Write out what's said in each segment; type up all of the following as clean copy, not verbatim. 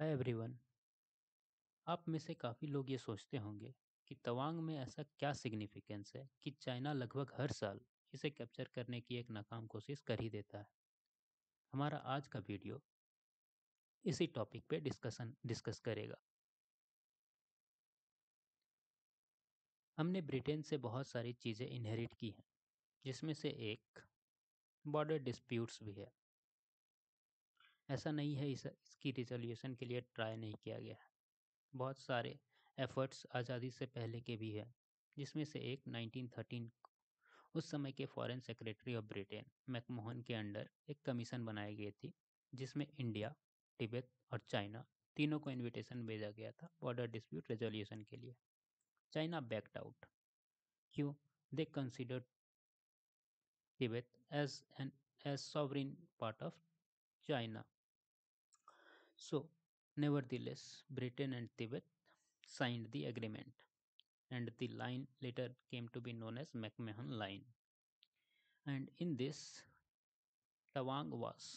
Hi everyone. आप में से काफ़ी लोग ये सोचते होंगे कि तवांग में ऐसा क्या सिग्निफिकेंस है कि चाइना लगभग हर साल इसे कैप्चर करने की एक नाकाम कोशिश कर ही देता है। हमारा आज का वीडियो इसी टॉपिक पे डिस्कस करेगा। हमने ब्रिटेन से बहुत सारी चीज़ें इनहेरिट की हैं, जिसमें से एक बॉर्डर डिस्प्यूट्स भी है। ऐसा नहीं है इसकी रिजोल्यूशन के लिए ट्राई नहीं किया गया है। बहुत सारे एफर्ट्स आज़ादी से पहले के भी हैं, जिसमें से एक 1913 उस समय के foreign secretary of Britain McMahon के अंडर एक कमीशन बनाई गई थी, जिसमें इंडिया, तिब्बत और चाइना तीनों को इनविटेशन भेजा गया था बॉर्डर डिस्प्यूट रेजोल्यूशन के लिए। China backed out. क्यों? They considered Tibet as sovereign part of China. So nevertheless, Britain and Tibet signed the agreement, and the line later came to be known as McMahon Line. And in this, Tawang was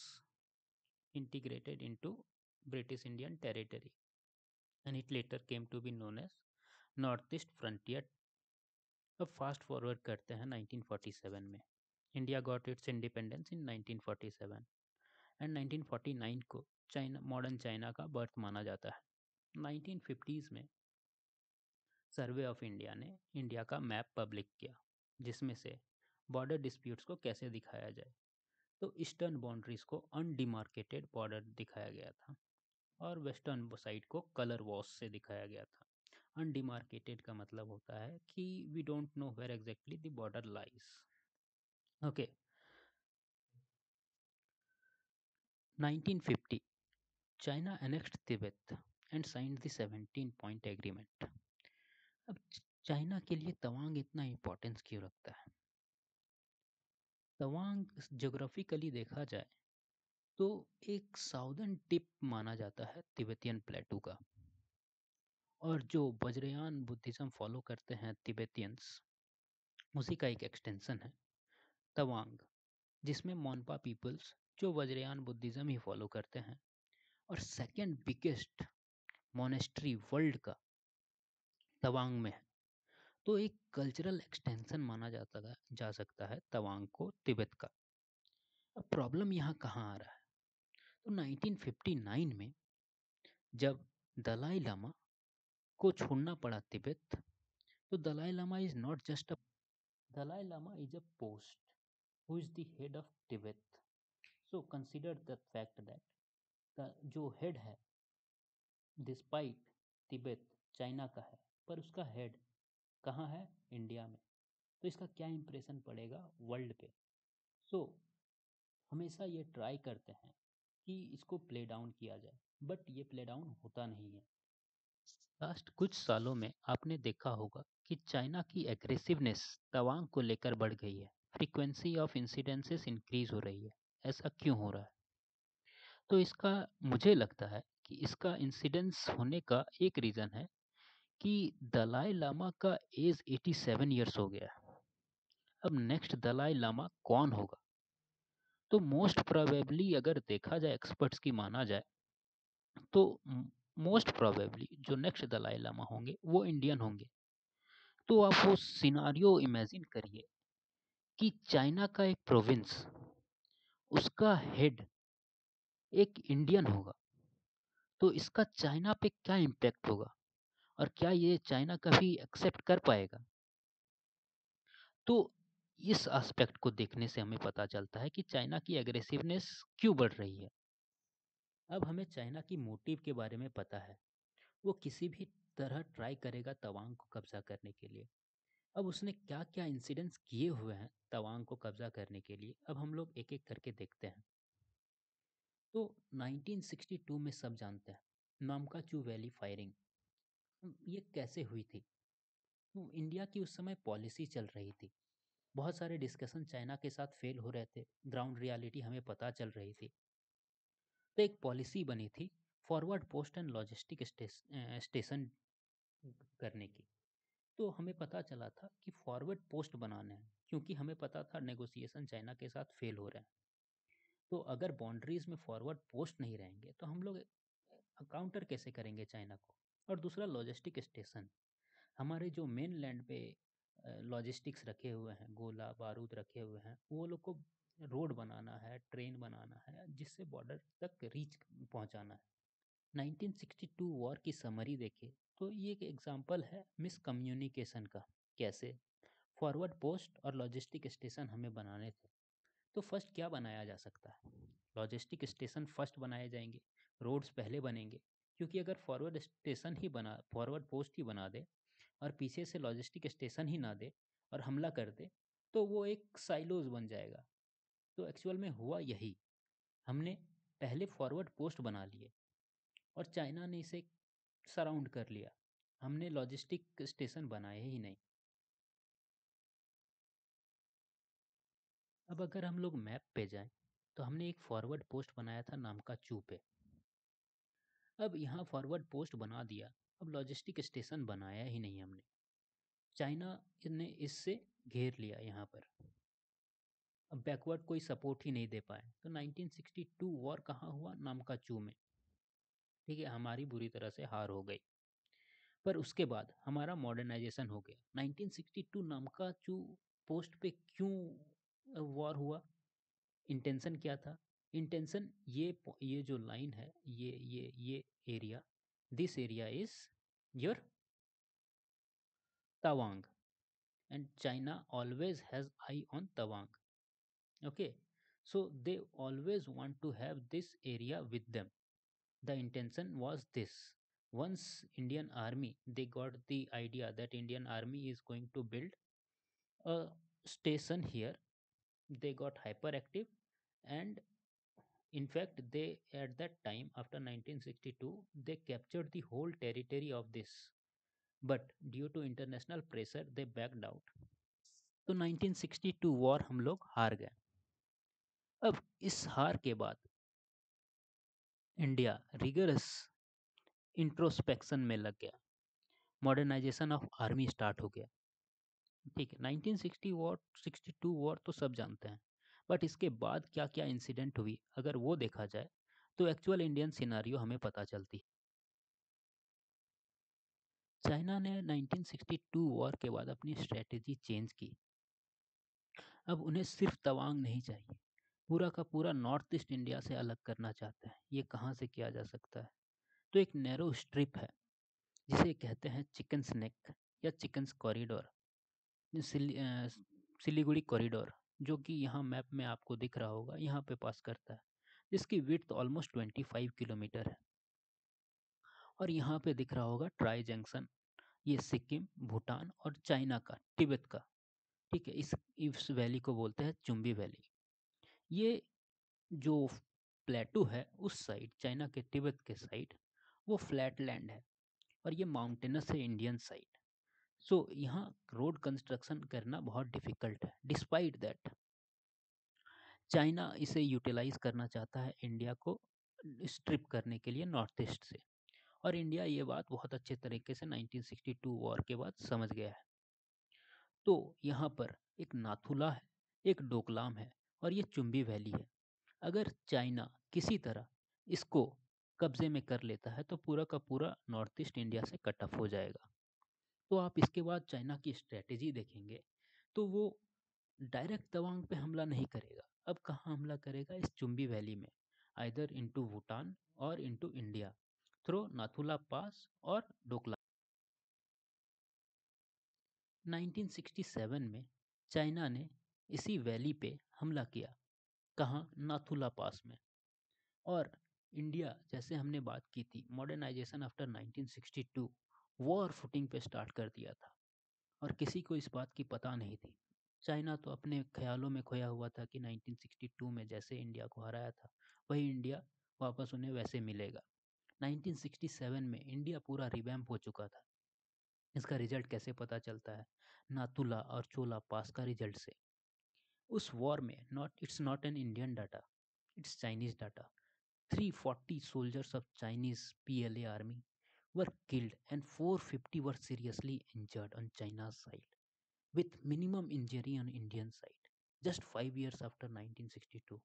integrated into British Indian territory, and it later came to be known as Northeast Frontier. अब fast forward करते हैं 1947 में। India got its independence in 1947 and 1949 को China modern China का birth माना जाता है। 1950s में सर्वे ऑफ इंडिया ने इंडिया का मैप पब्लिक किया, जिसमें से बॉर्डर डिस्प्यूट्स को कैसे दिखाया जाए। तो ईस्टर्न बाउंड्रीज को अनडिमार्केटेड बॉर्डर दिखाया गया था, और वेस्टर्न साइड को कलर वॉश से दिखाया गया था। अनडिमार्केटेड का मतलब होता है कि we don't know where exactly the border lies. Okay. 1950 China annexed Tibet and signed the 17 point agreement. अब चाइना के लिए तवांग इतना इंपॉर्टेंस क्यों रखता है? तवांग ज्योग्राफिकली देखा जाए तो एक साउदर्न टिप माना जाता है तिब्बतियन प्लेटू का, और जो वज्रयान बुद्धिज्म फॉलो करते हैं तिब्बतियंस, उसी का एक एक्सटेंशन है तवांग, जिसमें मोनपा पीपल्स जो वज्रयान बुद्धिज्म ही फॉलो करते हैं। और सेकेंड बिगेस्ट मोनेस्ट्री वर्ल्ड का तवांग में है। तो एक कल्चरल एक्सटेंशन माना जा सकता है तवांग को तिब्बत का। अब प्रॉब्लम यहाँ कहाँ आ रहा है? तो 1959 में जब दलाई लामा को छोड़ना पड़ा तिब्बत, तो Dalai Lama is not just a Dalai Lama is a post who is the head of Tibet. So consider the fact that जो हेड है, डिस्पाइट तिब्बत चाइना का है, पर उसका हेड कहाँ है? इंडिया में। तो इसका क्या इम्प्रेशन पड़ेगा वर्ल्ड पे? सो हमेशा ये ट्राई करते हैं कि इसको प्ले डाउन किया जाए, बट ये प्ले डाउन होता नहीं है। लास्ट कुछ सालों में आपने देखा होगा कि चाइना की एग्रेसिवनेस तवांग को लेकर बढ़ गई है। फ्रीक्वेंसी ऑफ इंसिडेंसेस इंक्रीज हो रही है। ऐसा क्यों हो रहा है? तो इसका मुझे लगता है कि इसका इंसिडेंस होने का एक रीज़न है कि दलाई लामा का एज 87 ईयर्स हो गया है। अब नेक्स्ट दलाई लामा कौन होगा? तो मोस्ट प्रोबेबली अगर देखा जाए, एक्सपर्ट्स की माना जाए, तो मोस्ट प्रोबेबली जो नेक्स्ट दलाई लामा होंगे वो इंडियन होंगे। तो आप वो सिनारियो इमेजिन करिए कि चाइना का एक प्रोविंस, उसका हेड एक इंडियन होगा, तो इसका चाइना पे क्या इम्पैक्ट होगा, और क्या ये चाइना कभी एक्सेप्ट कर पाएगा? तो इस एस्पेक्ट को देखने से हमें पता चलता है कि चाइना की एग्रेसिवनेस क्यों बढ़ रही है। अब हमें चाइना की मोटिव के बारे में पता है। वो किसी भी तरह ट्राई करेगा तवांग को कब्जा करने के लिए। अब उसने क्या क्या इंसिडेंट्स किए हुए हैं तवांग को कब्जा करने के लिए, अब हम लोग एक एक करके देखते हैं। तो 1962 में सब जानते हैं नामकाचू वैली फायरिंग। ये कैसे हुई थी? तो इंडिया की उस समय पॉलिसी चल रही थी। बहुत सारे डिस्कशन चाइना के साथ फेल हो रहे थे, ग्राउंड रियलिटी हमें पता चल रही थी। तो एक पॉलिसी बनी थी forward post and logistic station करने की। तो हमें पता चला था कि फॉरवर्ड पोस्ट बनाने हैं, क्योंकि हमें पता था नेगोशिएशन चाइना के साथ फेल हो रहे हैं। तो अगर बाउंड्रीज में फॉरवर्ड पोस्ट नहीं रहेंगे तो हम लोग काउंटर कैसे करेंगे चाइना को। और दूसरा लॉजिस्टिक स्टेशन, हमारे जो मेन लैंड पे लॉजिस्टिक्स रखे हुए हैं, गोला बारूद रखे हुए हैं, वो लोग को रोड बनाना है, ट्रेन बनाना है, जिससे बॉर्डर तक रीच पहुंचाना है। 1962 वॉर की समरी देखें तो ये एक एग्जांपल है मिसकम्युनिकेशन का। कैसे? फॉरवर्ड पोस्ट और लॉजिस्टिक स्टेशन हमें बनाने थे, तो फर्स्ट क्या बनाया जा सकता है? लॉजिस्टिक स्टेशन फर्स्ट बनाए जाएंगे, रोड्स पहले बनेंगे, क्योंकि अगर फॉरवर्ड पोस्ट ही बना दे और पीछे से लॉजिस्टिक स्टेशन ही ना दे और हमला कर दे, तो वो एक साइलोज बन जाएगा। तो एक्चुअल में हुआ यही, हमने पहले फॉरवर्ड पोस्ट बना लिए और चाइना ने इसे सराउंड कर लिया, हमने लॉजिस्टिक स्टेशन बनाए ही नहीं। अब अगर हम लोग मैप पे जाएं तो हमने एक फॉरवर्ड पोस्ट बनाया था नाम का चू पे। अब यहाँ फॉरवर्ड पोस्ट बना दिया, अब लॉजिस्टिक स्टेशन बनाया ही नहीं हमने, चाइना ने इससे घेर लिया यहाँ पर। अब बैकवर्ड कोई सपोर्ट ही नहीं दे पाए, तो 1962 वॉर कहाँ हुआ? नामकाचू में। ठीक है, हमारी बुरी तरह से हार हो गई। पर उसके बाद हमारा मॉडर्नाइजेशन हो गया। 1962 नामकाचू पोस्ट पे क्यों वॉर हुआ? इंटेंशन क्या था? इंटेंशन ये जो लाइन है, ये area, this area is your Tawang, and China always has I on Tawang. Okay, so they always want to have this area with them. The intention was this: once Indian army, they got the idea that Indian army is going to build a station here, they got hyperactive, and in fact they, at that time after 1962, they captured the whole territory of this, but due to international pressure they backed out। तो 1962 war हम लोग हार गए। अब इस हार के बाद इंडिया रिगरस इंट्रोस्पेक्शन में लग गया, मॉडर्नाइजेशन ऑफ आर्मी स्टार्ट हो गया। ठीक है, 1960 वॉर 62 वॉर तो सब जानते हैं, बट इसके बाद क्या क्या इंसिडेंट हुई अगर वो देखा जाए तो एक्चुअल इंडियन सिनारियो हमें पता चलती है। चाइना ने 1962 वॉर के बाद अपनी स्ट्रेटेजी चेंज की। अब उन्हें सिर्फ तवांग नहीं चाहिए, पूरा का पूरा नॉर्थ ईस्ट इंडिया से अलग करना चाहते हैं। ये कहाँ से किया जा सकता है? तो एक नैरो स्ट्रिप है जिसे कहते हैं चिकन्स नेक या चिकन्स कॉरिडोर, सिलीगुड़ी कॉरिडोर, जो कि यहाँ मैप में आपको दिख रहा होगा, यहाँ पे पास करता है, जिसकी विड्थ ऑलमोस्ट 25 किलोमीटर है। और यहाँ पे दिख रहा होगा ट्राई जंक्शन, ये सिक्किम, भूटान और चाइना का, तिब्बत का। ठीक है, इस वैली को बोलते हैं चुम्बी वैली। ये जो प्लेटू है उस साइड, चाइना के तिब्बत के साइड, वो फ्लैट लैंड है और ये माउंटेनस है इंडियन साइड। सो यहाँ रोड कंस्ट्रक्शन करना बहुत डिफिकल्ट है। डिस्पाइट दैट चाइना इसे यूटिलाइज करना चाहता है इंडिया को स्ट्रिप करने के लिए नॉर्थ ईस्ट से, और इंडिया ये बात बहुत अच्छे तरीके से 1962 वॉर के बाद समझ गया है। तो यहाँ पर एक नाथुला है, एक डोकलाम है और ये चुम्बी वैली है। अगर चाइना किसी तरह इसको कब्जे में कर लेता है तो पूरा का पूरा नॉर्थ ईस्ट इंडिया से कट ऑफ हो जाएगा। तो आप इसके बाद चाइना की स्ट्रेटेजी देखेंगे तो वो डायरेक्ट तवांग पे हमला नहीं करेगा। अब कहाँ हमला करेगा? इस चुम्बी वैली में, आइदर इनटू भूटान और इनटू इंडिया थ्रू नाथुला पास और डोकला। 1967 में चाइना ने इसी वैली पे हमला किया। कहाँ? नाथुला पास में। और इंडिया, जैसे हमने बात की थी, मॉडर्नाइजेशन आफ्टर 1962 वॉर फुटिंग पे स्टार्ट कर दिया था और किसी को इस बात की पता नहीं थी। चाइना तो अपने ख्यालों में खोया हुआ था कि 1962 में जैसे इंडिया को हराया था वही इंडिया वापस उन्हें वैसे मिलेगा। 1967 में इंडिया पूरा रिवैम्प हो चुका था। इसका रिजल्ट कैसे पता चलता है? नाथुला और चोला पास का रिजल्ट से। उस वॉर में it's not an Indian data, it's Chinese data. 340 soldiers of Chinese PLA army were killed and 450 were seriously injured on China's side, with minimum injury on Indian side. Just 5 years after 1962.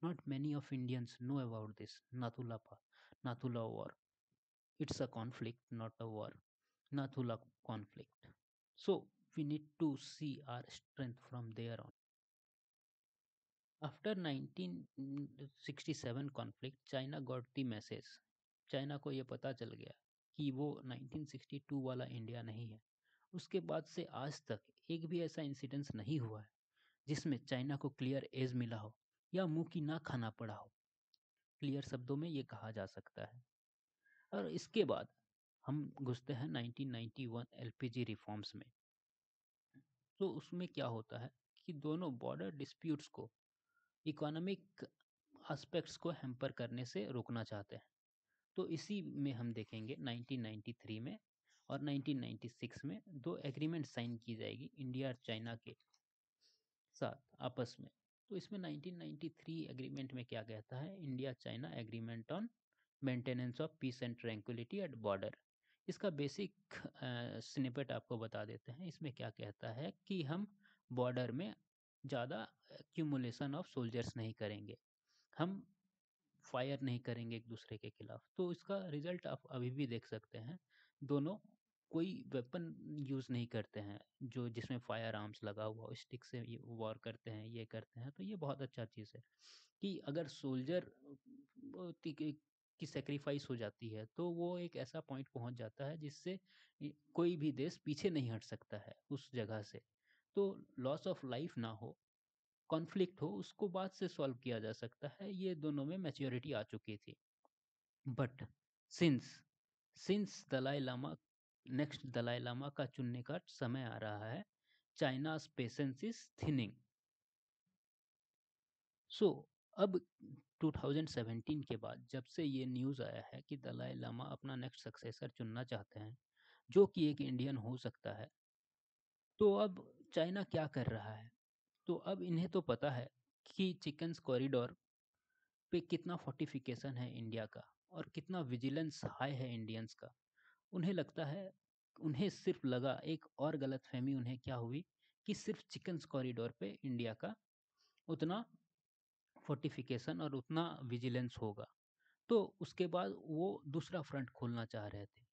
Not many of Indians know about this Nathula War. It's a conflict, not a war. Nathula conflict. So we need to see our strength from there on. After 1967 conflict, China got the message. China को ये पता चल गया कि वो 1962 वाला India नहीं है। उसके बाद से आज तक एक भी ऐसा इंसिडेंस नहीं हुआ है जिसमें चाइना को क्लियर एज मिला हो या मुंह की ना खाना पड़ा हो। क्लियर शब्दों में ये कहा जा सकता है। और इसके बाद हम घुसते हैं 1991 एलपीजी रिफॉर्म्स में। तो उसमें क्या होता है कि दोनों बॉर्डर डिस्प्यूट्स को इकोनॉमिक एस्पेक्ट्स को हैम्पर करने से रोकना चाहते हैं। तो इसी में हम देखेंगे 1993 में और 1996 में दो एग्रीमेंट साइन की जाएगी इंडिया और चाइना के साथ आपस में। तो इसमें 1993 एग्रीमेंट में क्या कहता है, India China agreement on maintenance of peace and tranquillity at border. इसका बेसिक स्निपेट आपको बता देते हैं। इसमें क्या कहता है कि हम बॉर्डर में ज़्यादा एक्यूमुलेशन ऑफ सोल्जर्स नहीं करेंगे, हम फायर नहीं करेंगे एक दूसरे के खिलाफ। तो इसका रिजल्ट आप अभी भी देख सकते हैं, दोनों कोई वेपन यूज़ नहीं करते हैं जो जिसमें फायर आर्म्स लगा हुआ, स्टिक से ये वॉर करते हैं, ये करते हैं। तो ये बहुत अच्छा चीज़ है कि अगर सोल्जर की सेक्रीफाइस हो जाती है तो वो एक ऐसा पॉइंट पहुंच जाता है जिससे कोई भी देश पीछे नहीं हट सकता है उस जगह से। तो लॉस ऑफ लाइफ ना हो, कॉन्फ्लिक्ट हो, उसको बाद से सॉल्व किया जा सकता है। ये दोनों में मैच्योरिटी आ चुकी थी। But since since Dalai Lama next Dalai Lama का चुनने का समय आ रहा है, China's patience is thinning. So अब 2017 के बाद जब से ये न्यूज़ आया है कि दलाई लामा अपना नेक्स्ट सक्सेसर चुनना चाहते हैं जो कि एक इंडियन हो सकता है, तो अब चाइना क्या कर रहा है। तो अब इन्हें तो पता है कि चिकन्स कॉरिडोर पे कितना फोर्टिफिकेशन है इंडिया का और कितना विजिलेंस हाई है इंडियंस का। उन्हें लगता है, उन्हें सिर्फ लगा, एक और गलतफहमी उन्हें क्या हुई कि सिर्फ चिकन्स कॉरिडोर पे इंडिया का उतना फोर्टिफिकेशन और उतना विजिलेंस होगा। तो उसके बाद वो दूसरा फ्रंट खोलना चाह रहे थे।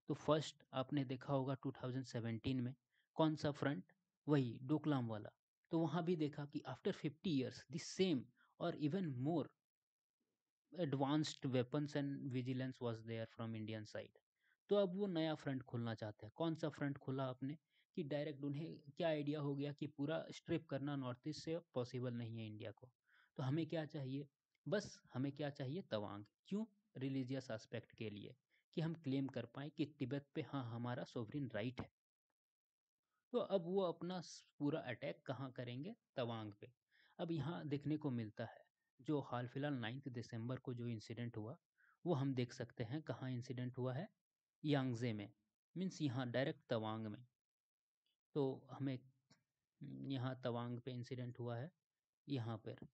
तो फर्स्ट आपने देखा होगा 2017 में कौन सा फ्रंट, वही डोकलाम वाला। तो वहाँ भी देखा कि आफ्टर 50 ईयर्स द सेम और even more advanced weapons and vigilance was there from Indian side. तो अब वो नया फ्रंट खोलना चाहते हैं। कौन सा फ्रंट खोला आपने कि डायरेक्ट उन्हें क्या आइडिया हो गया कि पूरा स्ट्रिप करना नॉर्थ ईस्ट से पॉसिबल नहीं है इंडिया को। तो हमें क्या चाहिए, बस हमें क्या चाहिए, तवांग। क्यों? रिलीजियस एस्पेक्ट के लिए, कि हम क्लेम कर पाए कि तिब्बत पे हाँ हमारा सोवरिन राइट है। तो अब वो अपना पूरा अटैक कहाँ करेंगे, तवांग पे। अब यहाँ देखने को मिलता है जो हाल फिलहाल 9 दिसंबर को जो इंसिडेंट हुआ, वो हम देख सकते हैं कहाँ इंसिडेंट हुआ है, यांगजे में, मीन्स यहाँ डायरेक्ट तवांग में। तो हमें यहाँ तवांग पे इंसिडेंट हुआ है यहाँ पर।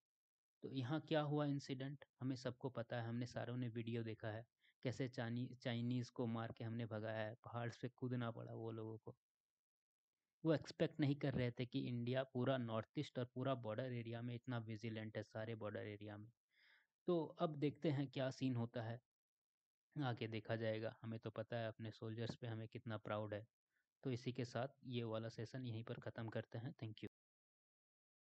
तो यहाँ क्या हुआ इंसिडेंट हमें सबको पता है, हमने सारों ने वीडियो देखा है कैसे चाइनीज़ को मार के हमने भगाया है, पहाड़ से कूदना पड़ा वो लोगों को। वो एक्सपेक्ट नहीं कर रहे थे कि इंडिया पूरा नॉर्थ ईस्ट और पूरा बॉर्डर एरिया में इतना विजिलेंट है, सारे बॉर्डर एरिया में। तो अब देखते हैं क्या सीन होता है, आगे देखा जाएगा। हमें तो पता है अपने सोल्जर्स पे हमें कितना प्राउड है। तो इसी के साथ ये वाला सेशन यहीं पर ख़त्म करते हैं। Thank you.